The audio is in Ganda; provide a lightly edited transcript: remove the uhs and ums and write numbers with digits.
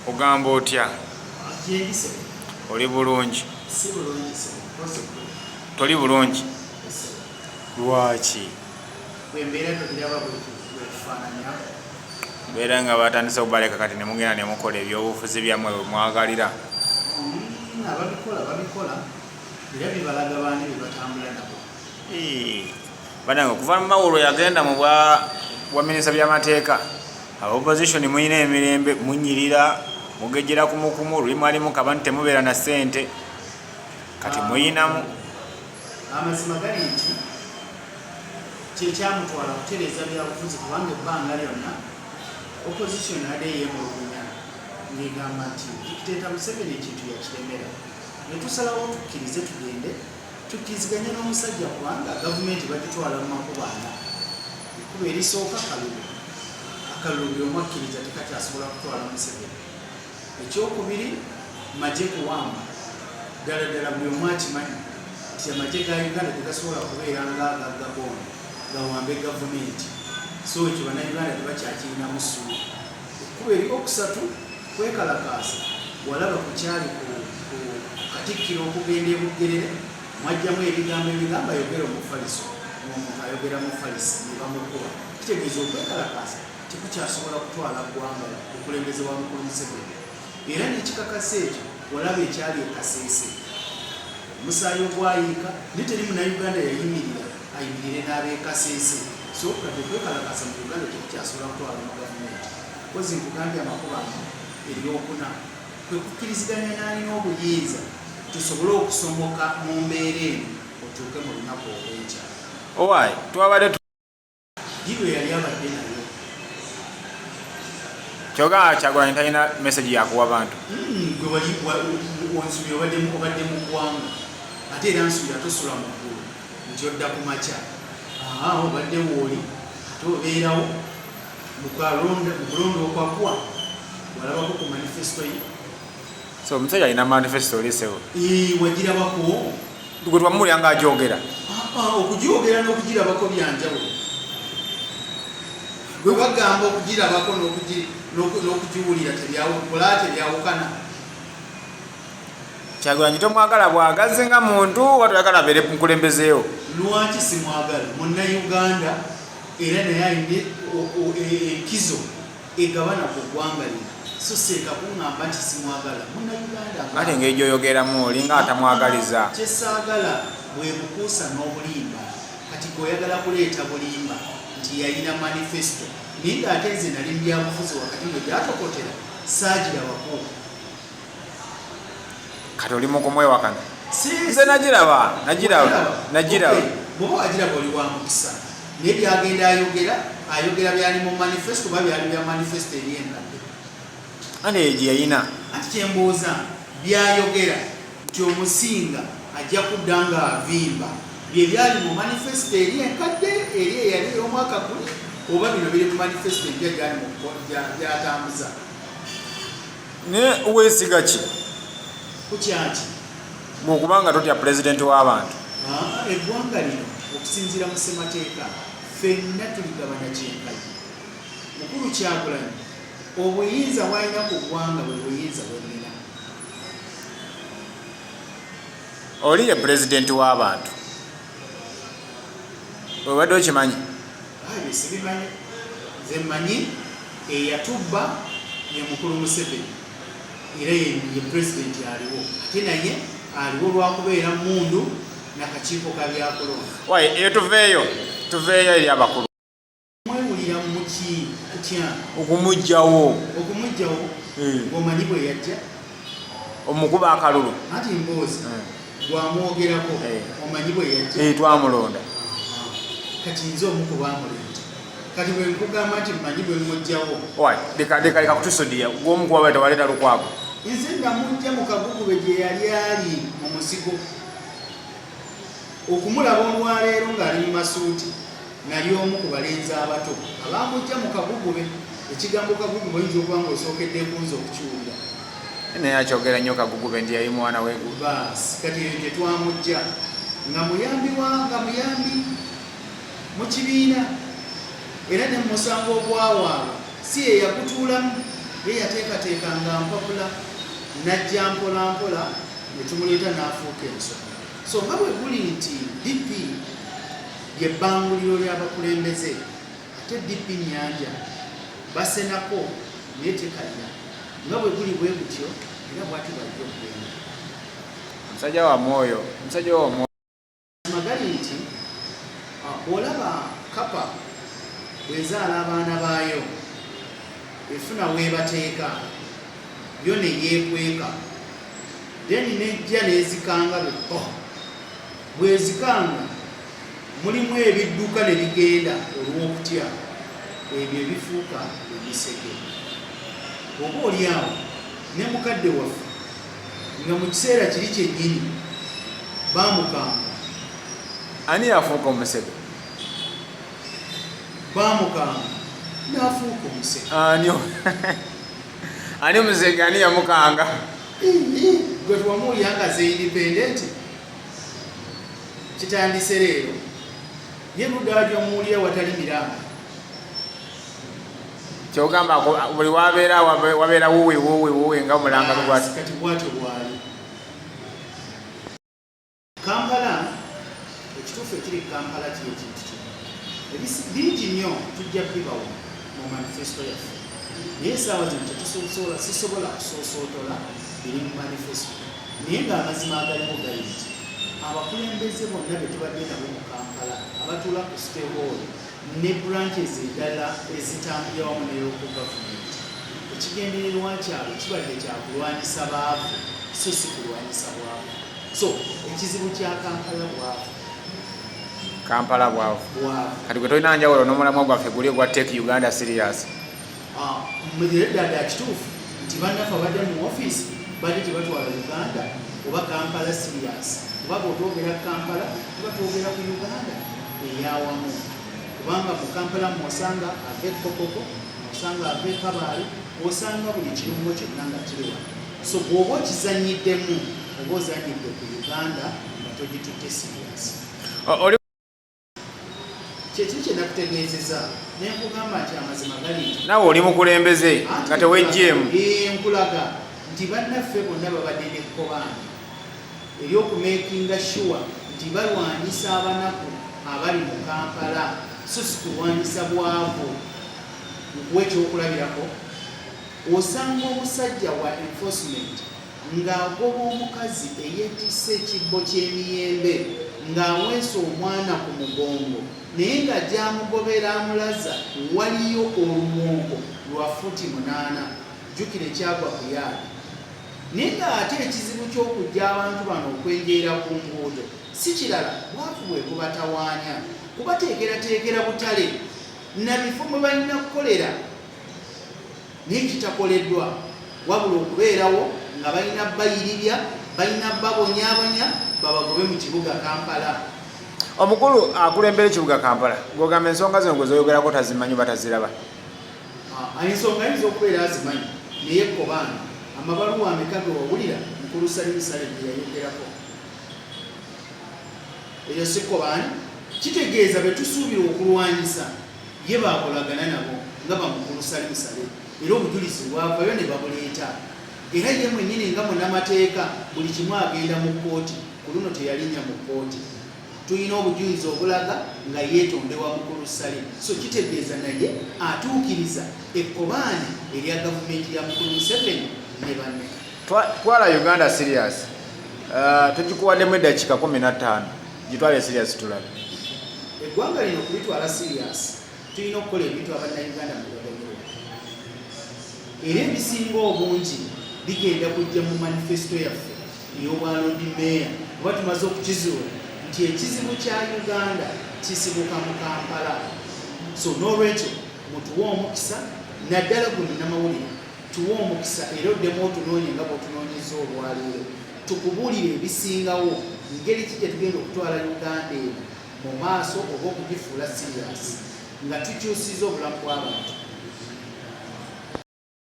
Ogamba otya? Oli bulungi? Toli bulungi? Lwaki? Mbeera nga batandise okubaleka kati ne mugenda ne mukola ebyobufuzi byammwe bwe mwagalira. Banange okuva mu Mawulo yagenda mu bwa minisita by'amateeka, opposition muyina emirembe munyirira mugejera kumukumu lulimu alimu kabani temubeera na ssente kati muyinamu. Amazima gali nti kyekyamutwala kutereeza byabufuzi kubanga ebbanga lyonna opposition ade yemulugunya ng'egamba nti dikiteeta Museveni ekintu yakiremera, ne tusalawo tukkirize tugende tukkiriziganye n'omusajja kubanga gavumenti bagitwala mu makubo ana. Ekkubo erisooka akalulu by'omu akkiriza tekakyasobola kutwala Museveni. Ekyokubiri magye kuwamba ddala ddala buli omu akimanyi nti amagye ga Uganda tegasobola kubeera nga gaggaboona gawambe gavumenti, so ekyo bannayuganda tebakyakirinamu ssuubi. Ekkubo eryokusatu kwekalakaasa walaba ku kyali ku Katikkiro okugenda e Bugerere mwajjamu ebigambo ebigamba ayogera omufaliso, omuntu ayogera mufalisi ne bamukuba, kitegeeza okwekalakaasa tekukyasobola kutwala ggwanga okulembeze wa mukulu Museveni. Era n'ekikakasa ekyo walaba ekyali ekaseese omusaayi ogwayiika ne teri munnayuganda yayimirira ayimirire n'abeekaseese, so kati okwekalakaasa mu Uganda tekukyasobola kutwala mu gavumenti. Kozi nkugambye amakuba eryokuna kwe kukkiriziganya n'alina obuyinza tusobole okusomoka mu mbeera eno otuuke mu lunaku olw'enkya. Owaayi twabadde Gibwe yali abadde nayo kyoga Kyagulanyi talina message yakuwa bantu. Gwe wali wansubi obadde mu ggwanga ate era nsubira tosula mu ggulu nti odda ku makya obadde wooli ate obeerawo mu kulonda okwakwa walabako ku manifesto ye. So omusajja alina manifesto olisewo wagirabako gwe twamuwulira nga agyogera. Okugyogera n'okugirabako byanjawulo. Gwe bagamba okugirabako n'okugiwulira tebyawukana. Kyagulanyi tomwagala bwagaze nga muntu watoyagala abeere mukulembezeewo? Lwaki simwagala? Munnayuganda era naye ayine enkizo egabana ku ggwanga lino, so seeka kuŋŋamba nti simwagala. Munnayuganda ate engeri gy'oyogeramu olinga atamwagaliza. Kyesaagala bwe bukuusa n'obulimba. Kati gweoyagala kuleeta bulimba nti yalina manifesto naye ng'ate nze nali mu byabufuzi wakati mwe gyatokotera saagirabako. Kati oli mu kumwewakana? Nze nagiraba. Bw'oba wagiraba oli wa mukisa naye byagenda ayogera byali mu manifesto oba byali bya manifesto eri enkadde. Ate gye yayina ati kyembuuza byayogera nti omusinga ajja kudda nga avimba bye byali mu manifesto eri enkadde eri eyali ey'omwaka guli oba bino biri mu manifesto empya gy'atambuza. ne weesiga ki ku kyaki bw'okubanga totya pulezidenti w'abantu? Eggwanga lino okusinziira mu ssemateeka ffenna tuligabana kyenkanyi. Mukulu Kyagulanyi obuyinza bw'alina ku ggwanga bwe buyinza bwenina. Oli ye pulezidenti w'abantu, obadde okimanyi? Ebyo sibimanyi. Nze mmanyi eyatubba ye mukulu Museveni era ye pulezidenti aliwo, ate naye aliwo lwakubeera mundu n'akakiiko ka byakulonda. Wayi eyo tuveeyo eri abakulu. Mwewulira muki kutya Okumuggyawo ng'omanyi bwe yajja omukuba akalulu anti mboozi gwamwogerako omanyi bwe yajja twamulonda. Kati nze omu ku baamuleeta. Kati bwe nkugamba nti mmanyi bwe mmugjawo. Wayi leka kutusodiya gw'omu kuba bale tewaleeta lukwago. Nze namujja mu kagugube gye yali ali mu musigo. Okumulaba olwaleero ng'ali mu masuuti nali omu ku balenzi abato abamujja mu kagugube. Ekigambo kagugube oyinza okuba ng'osookedde kunza okukiwulira. Naye akyogera nnyo kagugube nti yali mwana w'egulu. Baasi kati eyo gye twamujja nga muyambi mu kibiina era ne musango ogwawaabwe si ye yagutuulamu ye yateekateekanga mpapula najja mpolampola ne tumuleeta n'afuuka ensonga. So nga bwe guli nti DP ly'ebbanguliro ly'abakulembeze ate DP nnyanja basenako naye tekalina nga bwe guli bwe gutyo era bwati bwajja okugenda. Musajja wa mwoyo magali nti bw'olaba kapa bwezaala abaana baayo efuna weebateeka yo ne yeekweka then nejja neezikanga bwezikanga mulimu ebidduka ne bigenda olw'okutya ebyo ebifuuka ebiseke. Oba oli awo ne mukadde waffe nga mu kiseera kiri kyennyini baamukanga. Ani yafuuka omusege? Baamukanga n'afuuka omusege. Ani omusege ani yamukanga? Gwe twamuwulira ze independent kitandise leero ye ludda gy'omuwulira watali miranga. Kyogamba buli wabeera wuwe nga omulanga lugwati. Kati bwatyo bwali Kampala, ekituufu ekiri Kampala kiri ekintu kino bingi nnyo tujja bibawo mu manifesto yaffe naye essaawa zino sisobola kusoosootola biri mu manifesto naye ng'amazima agalimu gali nti abakulembeze bonna be tubadde nabo mu Kampala abatuula ku State Hall ne branches endala ezitambulira wamu ne local government, ekigendererwa kyabwe kibadde kya kulwanyisa baavu so si kulwanyisa bwavu. So ekizibu kya Kampala bwavu. Kati gwe tolina njawulo n'omulamwa gwaffe guli ogwa Take Uganda Serious. Ddala kituufu nti bannaffe abadde mu offisi badde tebatwala Uganda oba Kampala Serious, oba bw'otwogera Kampala tuba twogera ku Uganda eyawamu, kubanga mu Kampala mwosanga ave Kokoko, mwosanga ave Kabaale, osanga buli kirungo kyonna nga kiri wano. So bw'oba okizanyiddemu oba ozanyidde ku Uganda nga togitutte serious. Kyekiri kye nakutegeezeza ne nkugamba nti amazima gali nti naawe oli mukulembeze nga tewejjeemu. Nkulaga nti bannaffe bonna babadde n'ekkobaana ery'okumakinga sure nti balwanyisa abanaku abali mu Kampala so si kulwanyisa bwavu. Nkuwa ekyokulabirako, osanga omusajja wa enforcement ng'agoba omukazi eyeetisse ekibbo ky'emiyembe ng'aweesa omwana ku mugongo naye nga gy'amugobera amulaza waliyo olumwongo lwa futi 8. Jjukira ekyagwa ku yaadi. Naye ng'ate ekizibu ky'okujja abantu bano okwenjeera ku nguudo si kirala bwavu bwe kubatawaanya, kubateekerateekera butale na bifo mwe balina kukolera naye kitakoleddwa wabula okubeerawo nga balina bayirirya, balina babonyaabonya babagobe mu kibuga Kampala. Omukulu akulembera ekibuga Kampala gwogamba ensonga zino gwe zoyogerako tazimanyi bataziraba. Ensonga ayinza okubeera azimanyi naye ekkobaana amabaluwa ameka ge wawulira mukulu Salimusale gye yayogerako. Eyo si kkobaana, kitegeeza be tusuubira okulwanyisa ye baakolagana nabo nga bamukulu Salimusale era obujulizi bwavayo ne babuleeta. Era ye mwennyini nga munnamateeka buli kimu agenda mu kkooti, ku luno teyalinnya mu kkooti. Tulina obujulizi obulaga nga yeetondewa mukulu Sali. So kitegeeza naye atuukiriza ekkobaane erya gavumenti ya mukulu Museveni ne banne. Twala Uganda Serious. Tugikuwaddemu eddakiika 15 gitwale serious tulabe. Eggwanga lino kulitwala serious tulina okukola ebintu abannayuganda mu baganyirwa. Era ebisinga obungi bigenda kujja mu manifesto yaffe ey'obwaloodi meeya oba tumaze okukizuula nti ekizibu kya Uganda kisibuka mu Kampala. So n'olwekyo mutuwe omukisa naddala gwe munnamawulire tuwe omukisa era oddemu otunoonye nga bw'otunoonyeza olwaleero tukubuulire ebisingawo ngeri ki gye tugenda okutwala Uganda eno mu maaso oba okugifuula serious nga tukyusiza obulamu bw'abantu.